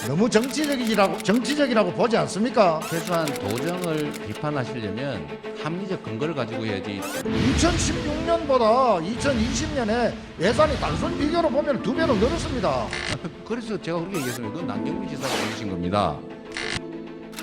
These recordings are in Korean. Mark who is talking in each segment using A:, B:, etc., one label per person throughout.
A: 너무 정치적이라고 보지 않습니까?
B: 최소한 도정을 비판하시려면 합리적 근거를 가지고 해야지.
A: 2016년보다 2020년에 예산이 단순 비교로 보면 2배로 늘었습니다.
B: 그래서 제가 그렇게 얘기했습니다. 그건 남경필 지사가 올리신 겁니다.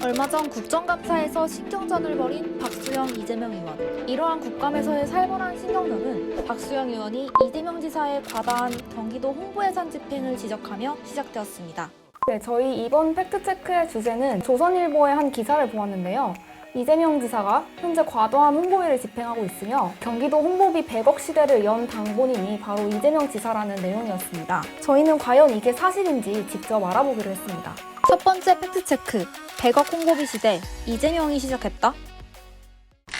C: 얼마 전 국정감사에서 신경전을 벌인 박수영, 이재명 의원. 이러한 국감에서의 살벌한 신경전은 박수영 의원이 이재명 지사의 과다한 경기도 홍보 예산 집행을 지적하며 시작되었습니다.
D: 네, 저희 이번 팩트체크의 주제는 조선일보의 한 기사를 보았는데요. 이재명 지사가 현재 과도한 홍보비를 집행하고 있으며 경기도 홍보비 100억 시대를 연 당본인이 바로 이재명 지사라는 내용이었습니다. 저희는 과연 이게 사실인지 직접 알아보기로 했습니다.
C: 첫 번째 팩트체크, 100억 홍보비 시대, 이재명이 시작했다?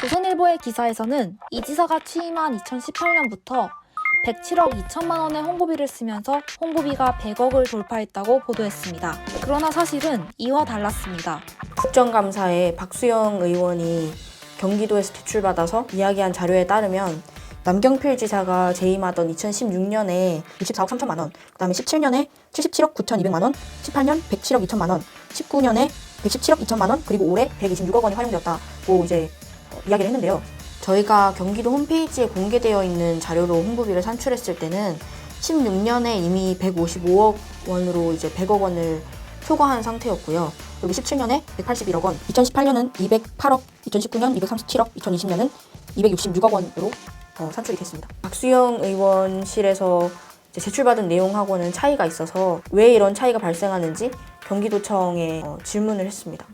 C: 조선일보의 기사에서는 이 지사가 취임한 2018년부터 107억 2천만 원의 홍보비를 쓰면서 홍보비가 100억을 돌파했다고 보도했습니다. 그러나 사실은 이와 달랐습니다.
E: 국정감사에 박수영 의원이 경기도에서 제출받아서 이야기한 자료에 따르면 남경필 지사가 재임하던 2016년에 64억 3천만 원, 그 다음에 17년에 77억 9,200만 원, 18년 107억 2천만 원, 19년에 117억 2천만 원, 그리고 올해 126억 원이 활용되었다고 이제 이야기를 했는데요. 저희가 경기도 홈페이지에 공개되어 있는 자료로 홍보비를 산출했을 때는 16년에 이미 155억 원으로 이제 100억 원을 초과한 상태였고요. 그리고 17년에 181억 원, 2018년은 208억, 2019년 237억, 2020년은 266억 원으로 산출이 됐습니다. 박수영 의원실에서 이제 제출받은 내용하고는 차이가 있어서 왜 이런 차이가 발생하는지 경기도청에 질문을 했습니다.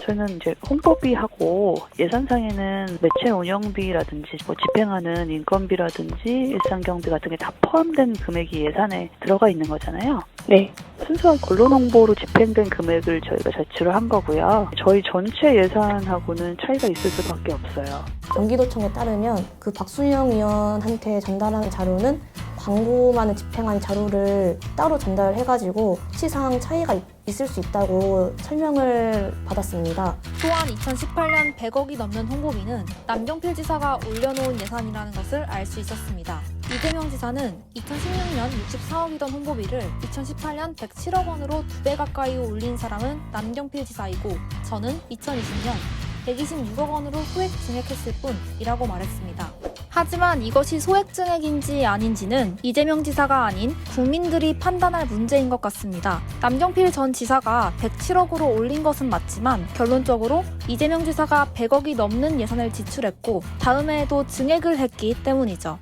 F: 저는 이제 홍보비하고 예산상에는 매체 운영비라든지 뭐 집행하는 인건비라든지 일상경비 같은 게 다 포함된 금액이 예산에 들어가 있는 거잖아요.
E: 네.
F: 순수한 언론 홍보로 집행된 금액을 저희가 제출을 한 거고요. 저희 전체 예산하고는 차이가 있을 수밖에 없어요.
E: 경기도청에 따르면 그 박수영 의원한테 전달한 자료는 광고만을 집행한 자료를 따로 전달해가지고 수치상 차이가 있을 수 있다고 설명을 받았습니다.
C: 또한 2018년 100억이 넘는 홍보비는 남경필 지사가 올려놓은 예산이라는 것을 알 수 있었습니다. 이재명 지사는 2016년 64억이던 홍보비를 2018년 107억 원으로 2배 가까이 올린 사람은 남경필 지사이고 저는 2020년 126억 원으로 소액 증액했을 뿐이라고 말했습니다. 하지만 이것이 소액 증액인지 아닌지는 이재명 지사가 아닌 국민들이 판단할 문제인 것 같습니다. 남경필 전 지사가 107억으로 올린 것은 맞지만 결론적으로 이재명 지사가 100억이 넘는 예산을 지출했고 다음 해에도 증액을 했기 때문이죠.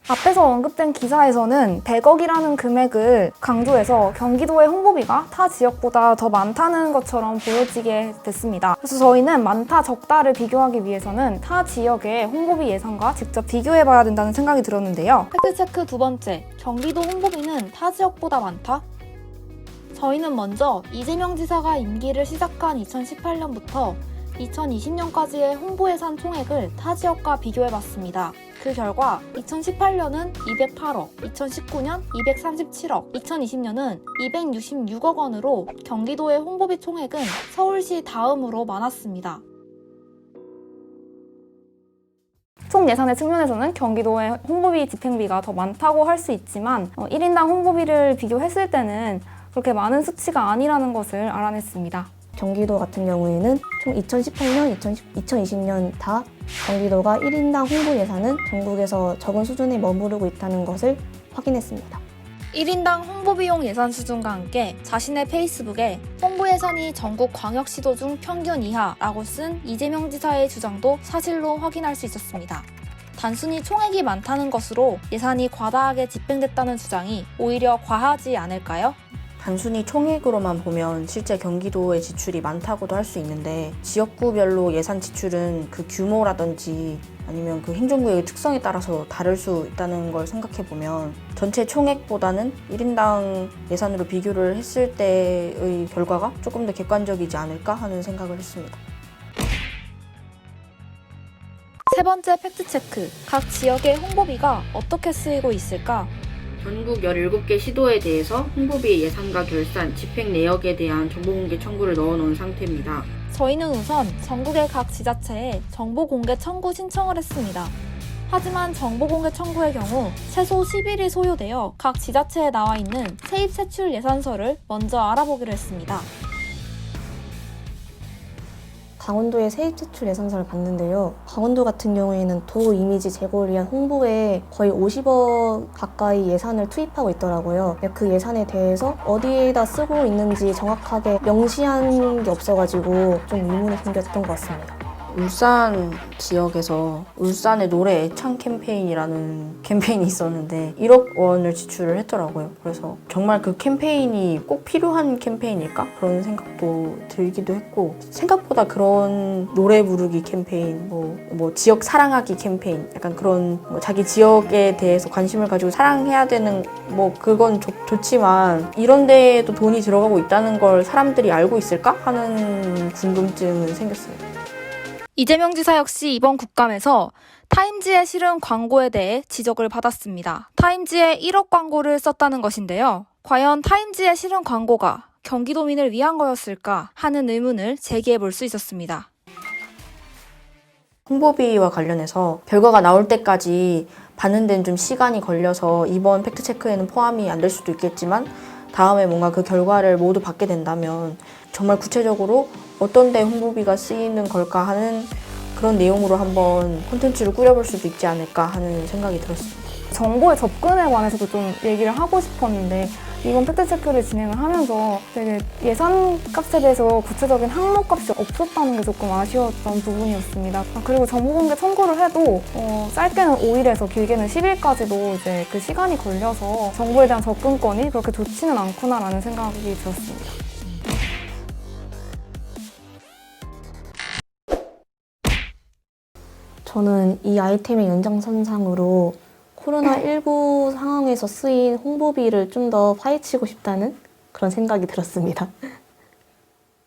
D: 앞에서 언급된 기사에서는 100억이라는 금액을 강조해서 경기도의 홍보비가 타 지역보다 더 많다는 것처럼 보여지게 됐습니다. 그래서 저희는 많다 적다를 비교하기 위해서는 타 지역의 홍보비 예산과 직접 비교해봐야 된다는 생각이 들었는데요.
C: 팩트체크 두 번째, 경기도 홍보비는 타 지역보다 많다? 저희는 먼저 이재명 지사가 임기를 시작한 2018년부터 2020년까지의 홍보 예산 총액을 타 지역과 비교해봤습니다. 그 결과 2018년은 208억, 2019년 237억, 2020년은 266억 원으로 경기도의 홍보비 총액은 서울시 다음으로 많았습니다.
D: 총 예산의 측면에서는 경기도의 홍보비 집행비가 더 많다고 할 수 있지만 1인당 홍보비를 비교했을 때는 그렇게 많은 수치가 아니라는 것을 알아냈습니다.
E: 경기도 같은 경우에는 총 2018년, 2020년 다 경기도가 1인당 홍보 예산은 전국에서 적은 수준에 머무르고 있다는 것을 확인했습니다.
C: 1인당 홍보비용 예산 수준과 함께 자신의 페이스북에 홍보 예산이 전국 광역시도 중 평균 이하라고 쓴 이재명 지사의 주장도 사실로 확인할 수 있었습니다. 단순히 총액이 많다는 것으로 예산이 과다하게 집행됐다는 주장이 오히려 과하지 않을까요?
E: 단순히 총액으로만 보면 실제 경기도의 지출이 많다고도 할 수 있는데 지역구별로 예산 지출은 그 규모라든지 아니면 그 행정구역의 특성에 따라서 다를 수 있다는 걸 생각해 보면 전체 총액보다는 1인당 예산으로 비교를 했을 때의 결과가 조금 더 객관적이지 않을까 하는 생각을 했습니다.
C: 세 번째 팩트체크, 각 지역의 홍보비가 어떻게 쓰이고 있을까?
E: 전국 17개 시도에 대해서 홍보비 예산과 결산, 집행 내역에 대한 정보공개 청구를 넣어놓은 상태입니다.
C: 저희는 우선 전국의 각 지자체에 정보 공개 청구 신청을 했습니다. 하지만 정보공개 청구의 경우 최소 10일이 소요되어 각 지자체에 나와 있는 세입 세출 예산서를 먼저 알아보기로 했습니다.
E: 강원도의 세입세출 예산서를 봤는데요. 강원도 같은 경우에는 도 이미지 제고를 위한 홍보에 거의 50억 가까이 예산을 투입하고 있더라고요. 그 예산에 대해서 어디에다 쓰고 있는지 정확하게 명시한 게 없어가지고 좀 의문이 생겼던 것 같습니다. 울산 지역에서 울산의 노래 애창 캠페인이라는 캠페인이 있었는데 1억 원을 지출을 했더라고요. 그래서 정말 그 캠페인이 꼭 필요한 캠페인일까? 그런 생각도 들기도 했고 생각보다 그런 노래 부르기 캠페인, 뭐 지역 사랑하기 캠페인 약간 그런 자기 지역에 대해서 관심을 가지고 사랑해야 되는 그건 좋지만 이런 데에도 돈이 들어가고 있다는 걸 사람들이 알고 있을까? 하는 궁금증은 생겼습니다.
C: 이재명 지사 역시 이번 국감에서 타임지에 실은 광고에 대해 지적을 받았습니다. 타임지에 1억 광고를 썼다는 것인데요. 과연 타임지에 실은 광고가 경기도민을 위한 거였을까 하는 의문을 제기해 볼 수 있었습니다.
E: 홍보비와 관련해서 결과가 나올 때까지 받는 데는 좀 시간이 걸려서 이번 팩트체크에는 포함이 안 될 수도 있겠지만 다음에 뭔가 그 결과를 모두 받게 된다면 정말 구체적으로 어떤 데 홍보비가 쓰이는 걸까 하는 그런 내용으로 한번 콘텐츠를 꾸려볼 수도 있지 않을까 하는 생각이 들었습니다.
D: 정보의 접근에 관해서도 좀 얘기를 하고 싶었는데 이번 팩트체크를 진행을 하면서 되게 예산값에 대해서 구체적인 항목값이 없었다는 게 조금 아쉬웠던 부분이었습니다. 그리고 정보공개 청구를 해도 짧게는 5일에서 길게는 10일까지도 이제 그 시간이 걸려서 정보에 대한 접근권이 그렇게 좋지는 않구나라는 생각이 들었습니다.
E: 저는 이 아이템의 연장선상으로 코로나19 상황에서 쓰인 홍보비를 좀 더 파헤치고 싶다는 그런 생각이 들었습니다.